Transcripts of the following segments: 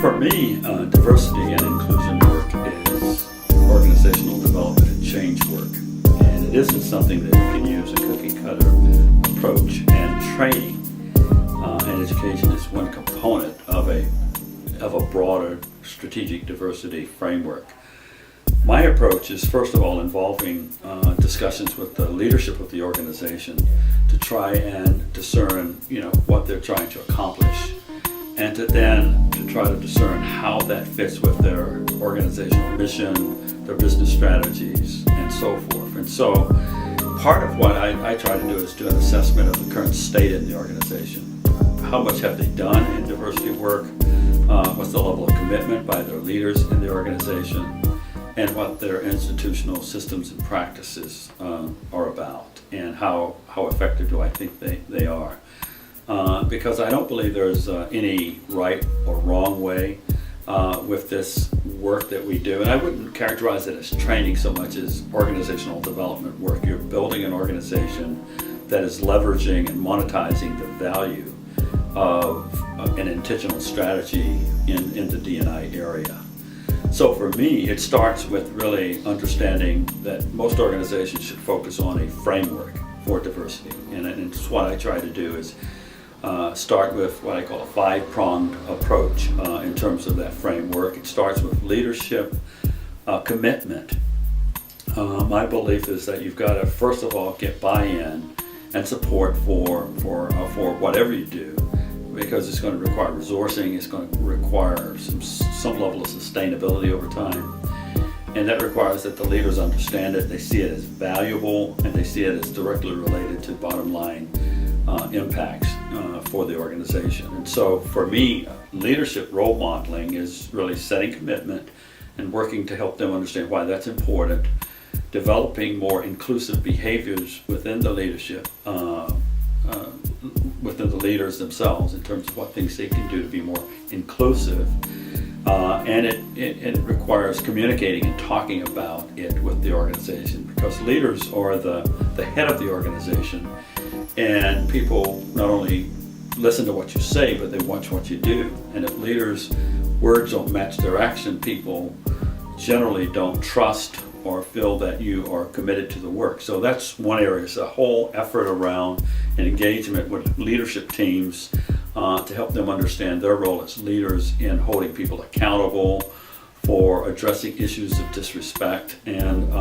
For me, diversity and inclusion work is organizational development and change work. And it isn't something that you can use a cookie-cutter approach. And training and education is one component of a broader strategic diversity framework. My approach is, first of all, involving discussions with the leadership of the organization to try and discern, what they're trying to accomplish, and to try to discern how that fits with their organizational mission, their business strategies, and so forth. And so part of what I try to do is do an assessment of the current state in the organization. How much have they done in diversity work? What's the level of commitment by their leaders in the organization? And what their institutional systems and practices are about, and how effective do I think they are. Because I don't believe there's any right or wrong way with this work that we do. And I wouldn't characterize it as training so much as organizational development work. You're building an organization that is leveraging and monetizing the value of an intentional strategy in the D&I area. So for me, it starts with really understanding that most organizations should focus on a framework for diversity. And it's what I try to do is start with what I call a five-pronged approach in terms of that framework. It starts with leadership, commitment. My belief is that you've got to, first of all, get buy-in and support for whatever you do, because it's going to require resourcing, it's going to require some level of sustainability over time. And that requires that the leaders understand it, they see it as valuable, and they see it as directly related to bottom line impacts for the organization. And so for me, leadership role modeling is really setting commitment and working to help them understand why that's important, developing more inclusive behaviors within the leadership, within the leaders themselves in terms of what things they can do to be more inclusive. And it requires communicating and talking about it with the organization, because leaders are the head of the organization, and people not only listen to what you say, but they watch what you do. And if leaders' words don't match their action, people generally don't trust or feel that you are committed to the work. So that's one area. It's a whole effort around an engagement with leadership teams to help them understand their role as leaders in holding people accountable for addressing issues of disrespect, and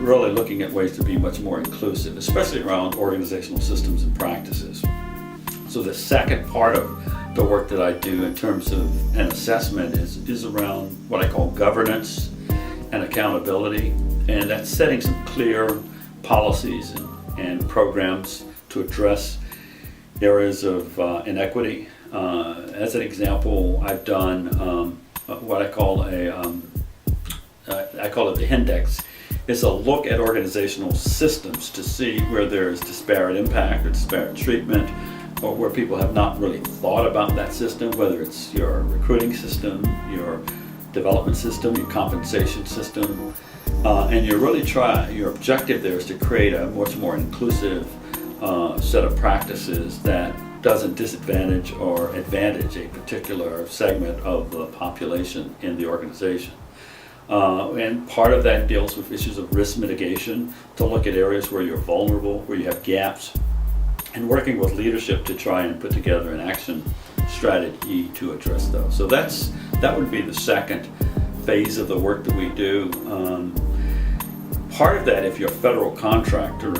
really looking at ways to be much more inclusive, especially around organizational systems and practices. So the second part of the work that I do in terms of an assessment is around what I call governance and accountability, and that's setting some clear policies and programs to address areas of inequity. As an example, I've done what I call I call it the index. It's a look at organizational systems to see where there's disparate impact or disparate treatment, or where people have not really thought about that system, whether it's your recruiting system, your development system, your compensation system, and your objective there is to create a much more inclusive set of practices that doesn't disadvantage or advantage a particular segment of the population in the organization. And part of that deals with issues of risk mitigation, to look at areas where you're vulnerable, where you have gaps, and working with leadership to try and put together an action strategy to address those. So that would be the second phase of the work that we do. Part of that, if you're a federal contractor,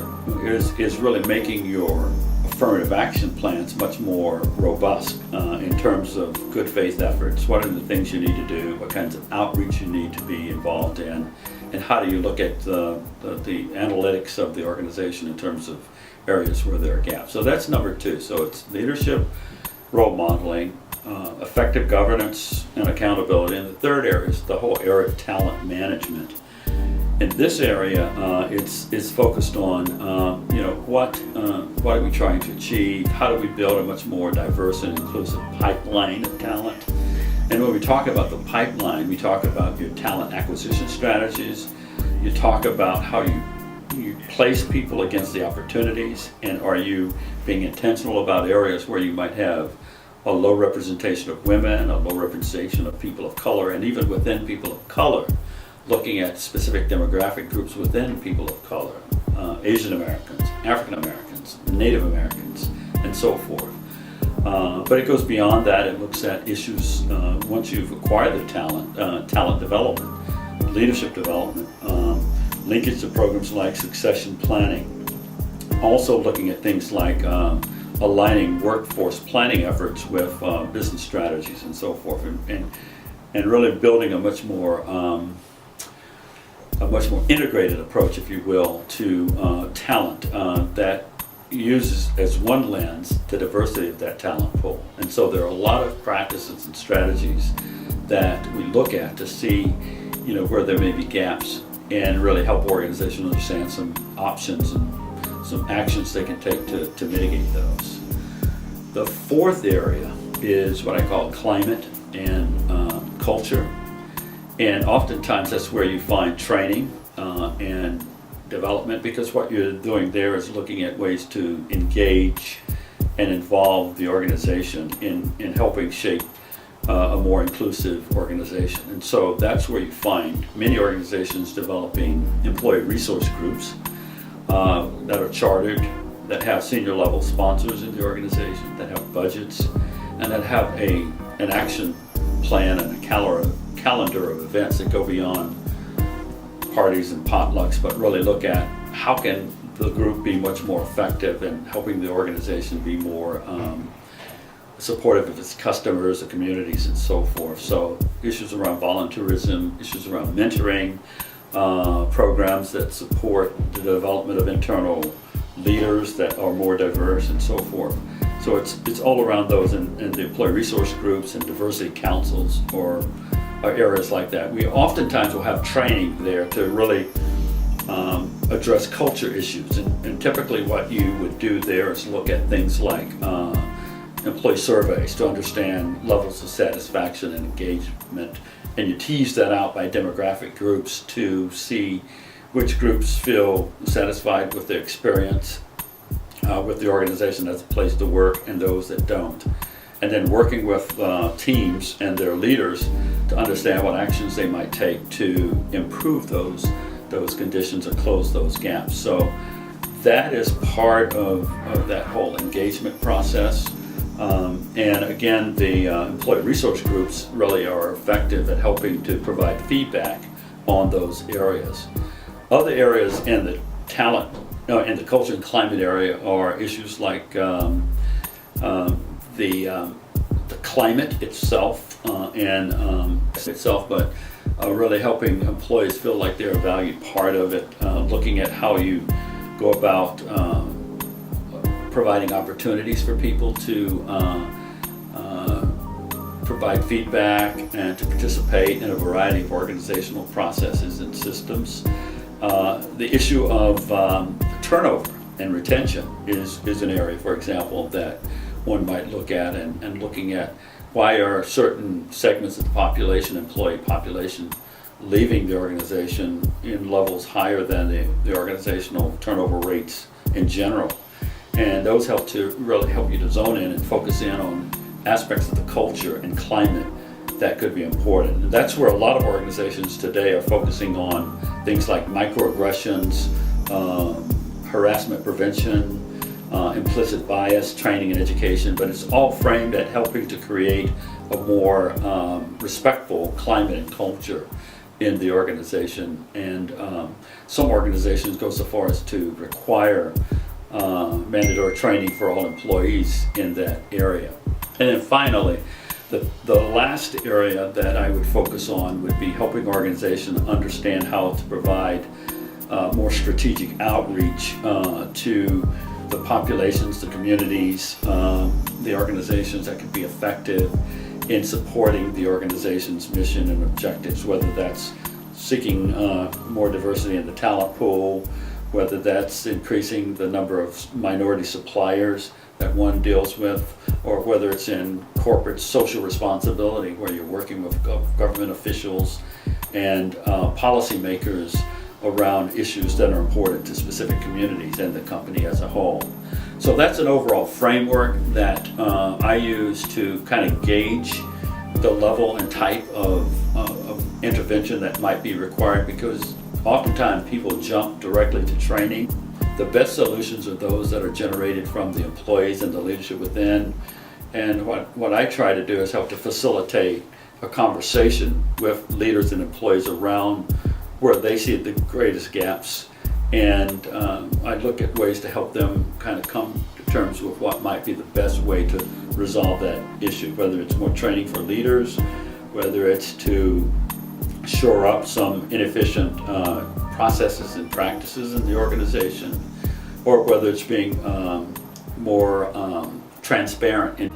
is really making your affirmative action plans much more robust in terms of good faith efforts. What are the things you need to do? What kinds of outreach you need to be involved in? And how do you look at the analytics of the organization in terms of areas where there are gaps? So that's number two. So it's leadership, role modeling, effective governance and accountability. And the third area is the whole area of talent management. In this area, it's focused on what are we trying to achieve? How do we build a much more diverse and inclusive pipeline of talent? And when we talk about the pipeline, we talk about your talent acquisition strategies. You talk about how you place people against the opportunities, and are you being intentional about areas where you might have a low representation of women, a low representation of people of color, and even within people of color, looking at specific demographic groups within people of color, Asian Americans, African Americans, Native Americans, and so forth. But it goes beyond that. It looks at issues once you've acquired the talent development, leadership development, linkage to programs like succession planning. Also looking at things like aligning workforce planning efforts with business strategies and so forth, and really building a much more integrated approach, if you will, to talent that uses as one lens the diversity of that talent pool. And so there are a lot of practices and strategies that we look at to see, where there may be gaps, and really help organizations understand some options and some actions they can take to mitigate those. The fourth area is what I call climate and culture. And oftentimes that's where you find training and development, because what you're doing there is looking at ways to engage and involve the organization in helping shape a more inclusive organization. And so that's where you find many organizations developing employee resource groups that are chartered, that have senior level sponsors in the organization, that have budgets, and that have an action plan and a calendar of events that go beyond parties and potlucks, but really look at how can the group be much more effective in helping the organization be more supportive of its customers, the communities, and so forth. So issues around volunteerism, issues around mentoring, programs that support the development of internal leaders that are more diverse, and so forth. So it's all around those, and the employee resource groups and diversity councils or areas like that. We oftentimes will have training there to really address culture issues, and typically what you would do there is look at things like employee surveys to understand levels of satisfaction and engagement, and you tease that out by demographic groups to see which groups feel satisfied with their experience with the organization as a place to work, and those that don't. And then working with teams and their leaders to understand what actions they might take to improve those conditions or close those gaps. So that is part of that whole engagement process. And again, the employee resource groups really are effective at helping to provide feedback on those areas. Other areas in the talent, in the culture and climate area are issues like the climate itself but really helping employees feel like they're a valued part of it, looking at how you go about providing opportunities for people to provide feedback and to participate in a variety of organizational processes and systems. The issue of turnover and retention is an area, for example, that one might look at, and looking at why are certain segments of the population, employee population, leaving the organization in levels higher than the organizational turnover rates in general. And those help to really help you to zone in and focus in on aspects of the culture and climate that could be important. And that's where a lot of organizations today are focusing on things like microaggressions, harassment prevention, implicit bias, training and education, but it's all framed at helping to create a more respectful climate and culture in the organization. And some organizations go so far as to require mandatory training for all employees in that area. And then finally, the last area that I would focus on would be helping organizations understand how to provide more strategic outreach to the populations, the communities, the organizations that could be effective in supporting the organization's mission and objectives, whether that's seeking more diversity in the talent pool, whether that's increasing the number of minority suppliers that one deals with, or whether it's in corporate social responsibility, where you're working with government officials and policymakers around issues that are important to specific communities and the company as a whole. So that's an overall framework that I use to kind of gauge the level and type of intervention that might be required, because oftentimes people jump directly to training. The best solutions are those that are generated from the employees and the leadership within. And what I try to do is help to facilitate a conversation with leaders and employees around where they see the greatest gaps. And I look at ways to help them kind of come to terms with what might be the best way to resolve that issue, whether it's more training for leaders, whether it's to shore up some inefficient processes and practices in the organization, or whether it's being more transparent in